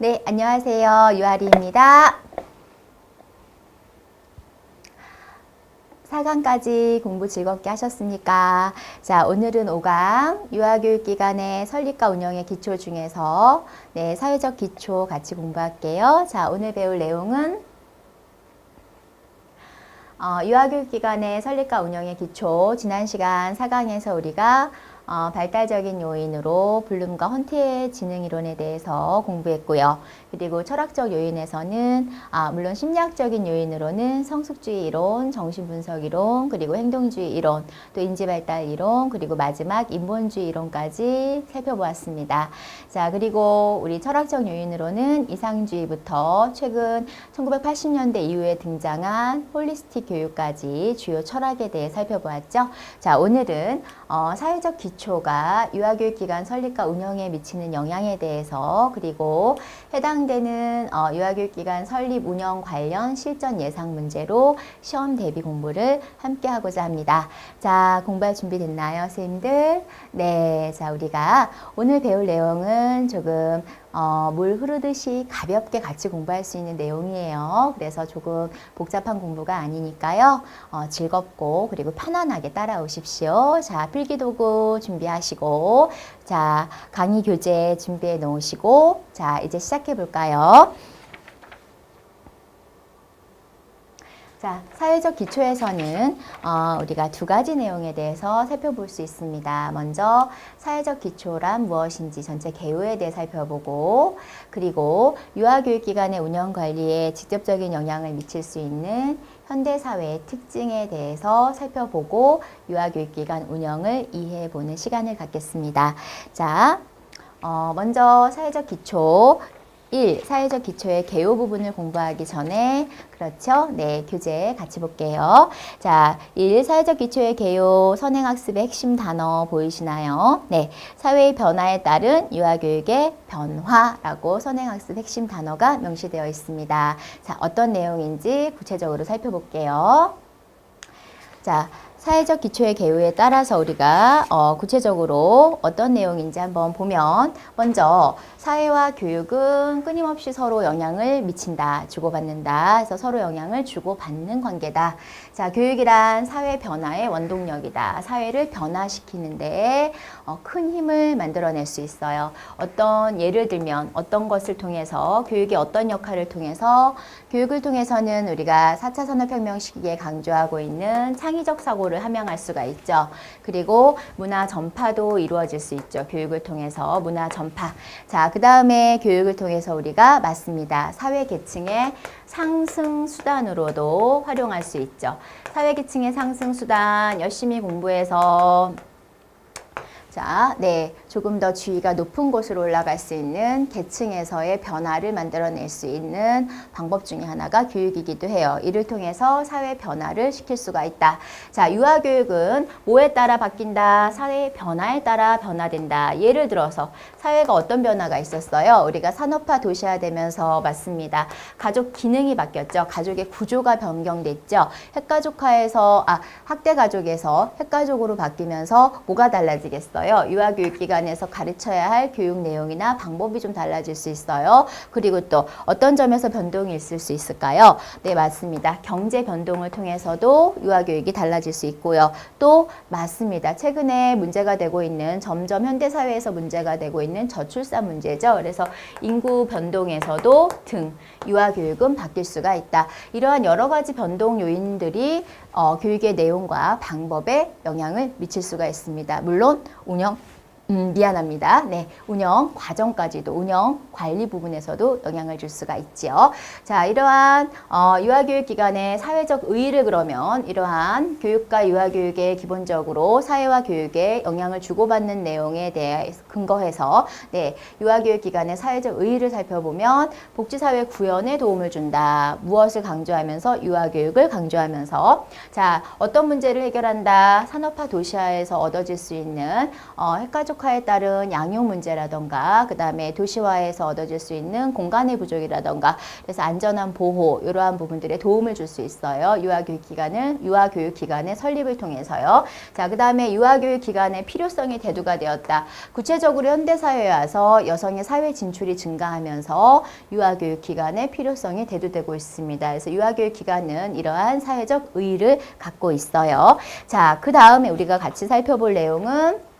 네, 안녕하세요. 유아리입니다. 4강까지 공부 즐겁게 하셨습니까? 자, 오늘은 5강 유아교육기관의 설립과 운영의 기초 중에서 사회적 기초 같이 공부할게요. 자, 오늘 배울 내용은 유아교육기관의 설립과 운영의 기초, 지난 시간 4강에서 우리가 발달적인 요인으로 블룸과 헌트의 지능이론에 대해서 공부했고요. 그리고 철학적 요인에서는 물론 심리학적인 요인으로는 성숙주의 이론, 정신분석 이론, 그리고 행동주의 이론, 또 인지발달 이론, 그리고 마지막 인본주의 이론까지 살펴보았습니다. 자, 그리고 우리 철학적 요인으로는 이상주의부터 최근 1980년대 이후에 등장한 홀리스틱 교육까지 주요 철학에 대해 살펴보았죠. 자, 오늘은 사회적 기초가 유아교육기관 설립과 운영에 미치는 영향에 대해서, 그리고 해당되는 유아교육기관 설립 운영 관련 실전 예상 문제로 시험 대비 공부를 함께 하고자 합니다. 자, 공부할 준비 됐나요, 선생님들? 네, 자, 우리가 오늘 배울 내용은 조금 물 흐르듯이 가볍게 같이 공부할 수 있는 내용이에요. 그래서 조금 복잡한 공부가 아니니까요. 즐겁고 그리고 편안하게 따라오십시오. 자, 필기도구 준비하시고, 자, 강의 교재 준비해 놓으시고, 자, 이제 시작해 볼까요? 자, 사회적 기초에서는 우리가 두 가지 내용에 대해서 살펴볼 수 있습니다. 먼저 사회적 기초란 무엇인지 전체 개요에 대해 살펴보고, 그리고 유아교육기관의 운영관리에 직접적인 영향을 미칠 수 있는 현대사회의 특징에 대해서 살펴보고 유아교육기관 운영을 이해해보는 시간을 갖겠습니다. 자, 먼저 사회적 기초 1. 사회적 기초의 개요 부분을 공부하기 전에, 그렇죠? 네, 교재 같이 볼게요. 자, 1. 사회적 기초의 개요 선행학습의 핵심 단어 보이시나요? 네, 사회의 변화에 따른 유아교육의 변화라고 선행학습 핵심 단어가 명시되어 있습니다. 자, 어떤 내용인지 구체적으로 살펴볼게요. 자, 사회적 기초의 개요에 따라서 우리가 구체적으로 어떤 내용인지 한번 보면, 먼저 사회와 교육은 끊임없이 서로 영향을 미친다, 주고받는다. 그래서 서로 영향을 주고받는 관계다. 자, 교육이란 사회 변화의 원동력이다. 사회를 변화시키는데 큰 힘을 만들어낼 수 있어요. 예를 들면 어떤 것을 통해서, 교육의 어떤 역할을 통해서, 교육을 통해서는 우리가 4차 산업혁명 시기에 강조하고 있는 창의적 사고를 함양할 수가 있죠. 그리고 문화 전파도 이루어질 수 있죠. 교육을 통해서 문화 전파. 자, 그 다음에 교육을 통해서 우리가 맞습니다. 사회 계층의 상승 수단으로도 활용할 수 있죠. 사회 계층의 상승 수단, 열심히 공부해서 자, 네, 조금 더 지위가 높은 곳으로 올라갈 수 있는 계층에서의 변화를 만들어낼 수 있는 방법 중에 하나가 교육이기도 해요. 이를 통해서 사회 변화를 시킬 수가 있다. 자, 유아교육은 뭐에 따라 바뀐다? 사회의 변화에 따라 변화된다. 예를 들어서 사회가 어떤 변화가 있었어요? 우리가 산업화 도시화되면서 맞습니다. 가족 기능이 바뀌었죠. 가족의 구조가 변경됐죠. 학대가족에서 핵가족으로 바뀌면서 뭐가 달라지겠어요? 유아교육기관에서 가르쳐야 할 교육 내용이나 방법이 좀 달라질 수 있어요. 그리고 또 어떤 점에서 변동이 있을 수 있을까요? 네, 맞습니다. 경제 변동을 통해서도 유아교육이 달라질 수 있고요. 또 맞습니다. 최근에 문제가 되고 있는, 점점 현대사회에서 문제가 되고 있는 저출산 문제죠. 그래서 인구 변동에서도 유아교육은 바뀔 수가 있다. 이러한 여러 가지 변동 요인들이 교육의 내용과 방법에 영향을 미칠 수가 있습니다. 물론 운영 과정까지도, 운영 관리 부분에서도 영향을 줄 수가 있지요. 자, 이러한 유아교육기관의 사회적 의의를, 그러면 이러한 교육과 유아교육의 기본적으로 사회와 교육에 영향을 주고받는 내용에 대해 근거해서 유아교육기관의 사회적 의의를 살펴보면 복지사회 구현에 도움을 준다. 무엇을 강조하면서? 유아교육을 강조하면서. 자, 어떤 문제를 해결한다? 산업화 도시화에서 얻어질 수 있는 핵가족 가족화에 따른 양육 문제라던가 그 다음에 도시화에서 얻어질 수 있는 공간의 부족이라던가 그래서 안전한 보호 이러한 부분들에 도움을 줄 수 있어요. 유아교육 기관의 설립을 통해서요. 자, 그 다음에 유아교육 기관의 필요성이 대두가 되었다. 구체적으로 현대사회에 와서 여성의 사회 진출이 증가하면서 유아교육 기관의 필요성이 대두되고 있습니다. 그래서 유아교육 기관은 이러한 사회적 의의를 갖고 있어요. 자, 그 다음에 우리가 같이 살펴볼 내용은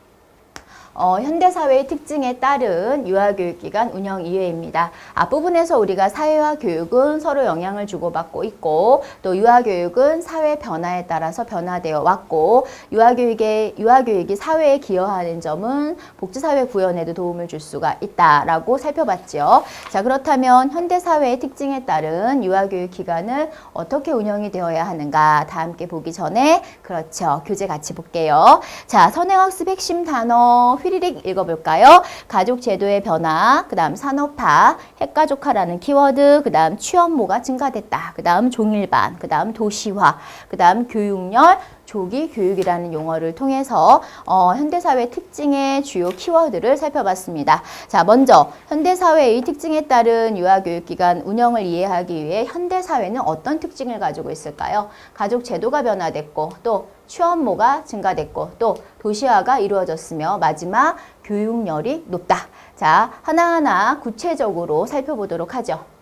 현대사회의 특징에 따른 유아교육기관 운영 이외입니다. 앞부분에서 우리가 사회와 교육은 서로 영향을 주고받고 있고 또 유아교육은 사회 변화에 따라서 변화되어 왔고 유아교육이 사회에 기여하는 점은 복지사회 구현에도 도움을 줄 수가 있다라고 살펴봤죠. 자, 그렇다면 현대사회의 특징에 따른 유아교육기관은 어떻게 운영이 되어야 하는가 다 함께 보기 전에 그렇죠. 교재 같이 볼게요. 자, 선행학습 핵심 단어 휘리릭 읽어볼까요? 가족 제도의 변화, 그 다음 산업화, 핵가족화라는 키워드, 그 다음 취업모가 증가됐다. 그 다음 종일반, 그 다음 도시화, 그 다음 교육열, 조기 교육이라는 용어를 통해서 현대사회 특징의 주요 키워드를 살펴봤습니다. 자, 먼저 현대사회의 특징에 따른 유아교육기관 운영을 이해하기 위해 현대사회는 어떤 특징을 가지고 있을까요? 가족 제도가 변화됐고 또 취업모가 증가됐고 또 도시화가 이루어졌으며 마지막 교육열이 높다. 자, 하나하나 구체적으로 살펴보도록 하죠.